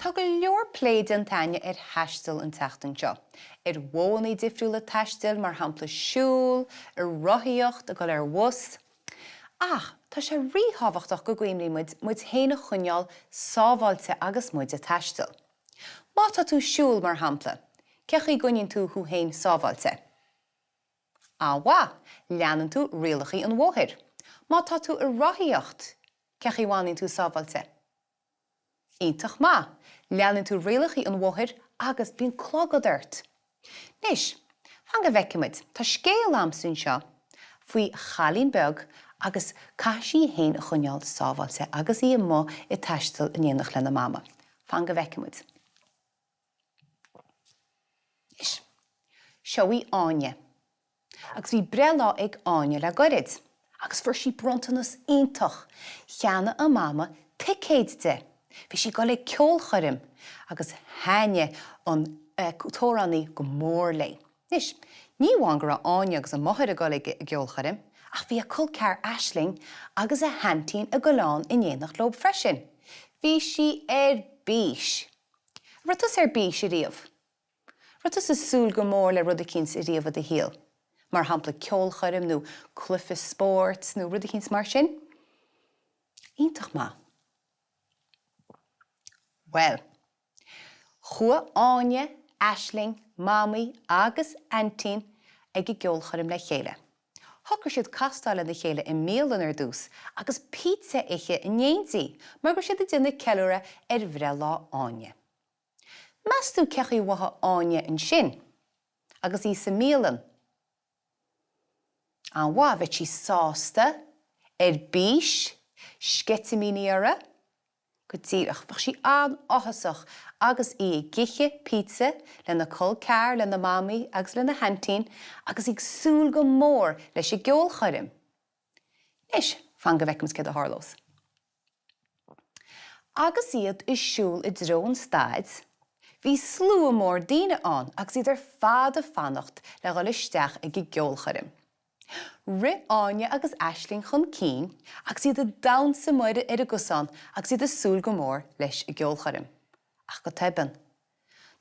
Tá go leor pléid an taine taisteal an teachtain seo. Bhónaí difriúil le taisteal mar shampla siúl, rothaíocht a go wus. Ach, tá sé ríthhafachtach go gcuimrí muid héanana chuneáil sábháilte agus muid a taisteal. Má tá tú siúl mar shampla, cechaí gcuinninn tú chu héin sábháilte? Bhá, leanan tú rialachaí an mhóthir. Má tá tú rothaíocht, cechaí bhhaininn tú sábháilte? Ítach má, leanan tú rialachaí an mhóthir agus bíon clog o d'irt. Nis, fan go bhheicimid, tá scéal amsún seo faoi chalín beg agus caisí héin a chuneáil sábháilte agus í mó I taisteal in dhéanach lena mama. Fan go bhheicimid. Nis, seoí Áine. Agus bhí brelá ag Áine le gorid. Agus fuair sí brontanas iontach. Cheanna a mama picéid de. Bhí sí go le Ceolchoirm agus Áine an tóraní go mór lei. Nis, ní bhain gur Áine agus an mothair a go le Ceolchoirm, ach bhí a culcear aisling agus a hantín a goláin in dhéanach lob freisin. Bhí sí bís. Rutas bís I riamh. Rutas is súil go mór le rud a cins I riamh a híal. Mar shampla Ceolchoirm nó clufa sports nó rud a cins mar sin. Ítach má. Well, chua Áine, aisling, mamaí agus antín ag I Ceolchoirm le chéile. Thgur siad castáil le chéile I mélan ar dús agus pizza iche in néintí, mar gur siad a dine ceilúra bhrelá Áine. Mas tú cechaí watha Áine in sin, agus í sa mélan. An bhá bheith sí sásta, bís, scetimíníara, go tíreach bheith sí an áthasach agus í giche pizza lena culcear lena mamaí agus lena hantín agus ag súil go mór leis I Ceolchoirm. Nis, fan go bhheicimid céad a Orlas. Agus iad is siúl I drón staid, bhí slua mór daoine an agus iad ar fad a fannacht le go listeach ag Ceolchoirm. Ri Áine agus aisling chun cín agus iad a damsa muire ar a gusán agus iad a súil go mór leis I Ceolchoirm. Ach go teban,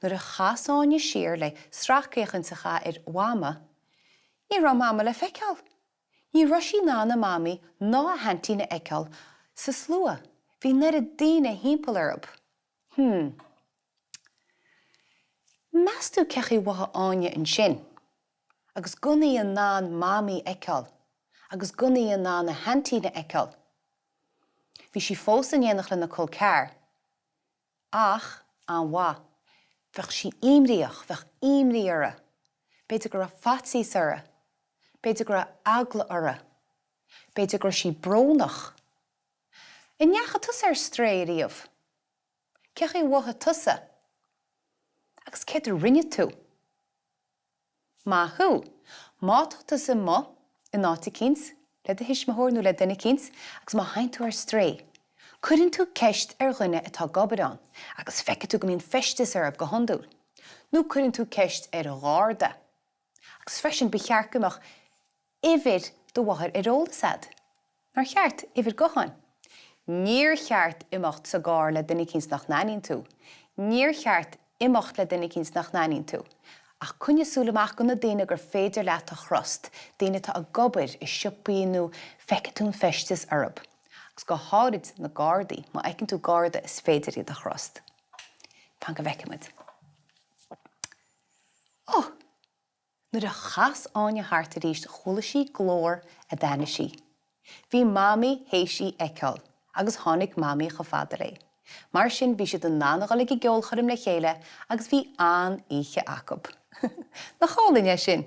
nuair a chas Áine siar le srachcéchan sa cha ar Téama, ní ra mama le feiceáil. Ní ra sí ná na mamaí ná a hantína eiceáil sa slua. Bhí nar a daoine hímpel arab. Mas tú cechaí watha Áine in sin, agus gunnaí an ná mamaí eiceáil, agus gunnaí an ná na hantína eiceáil. Bhí sí fós in dhéanach lena culcear. Ach, an bhá, bheith sí imríoch, bheith imríara. Beidir gur a fatsaí sara, beidir gur a agla ara, beidir gur sí brónach. I neacha tusa Strae riamh. Cechaí watha tusa, agus céad a rinne tú. Má thu, má tusa má in áta cins, le a hisismthór nó le duine cins, agus má hain tú Strae. Cuireann tú ceist dhuine atá gabadán, agus feice tú go mbíonn feistis arab go handúil. Nó cuireann tú ceist gharda, agus freisin becheart gomach ifir do bhathair Orlasad. Nar cheart ifir gochain. Níor cheart imacht sa gár le duine cins nach naíonn tú. Níor cheart imacht le duine cins nach naíonn tú. Ach cunne súlamach go na daine gur féidir leat a chrost, daine tá a gobair I siopí nó feice tún feistis arab. Agus go háirid na gardaí, má eicinn tú garda is féidir iad a chrost. Fan go bhheicimid. Nuair a chas Áine thart a ríist chola sí glór a dana sí. Bhí mamaí héisí eiceáil, agus tháinig mamaí go fada ré. Mar sin bhí siad an nánach le Ceolchoirm le chéile agus bhí an íche acob. Na chálainne sin.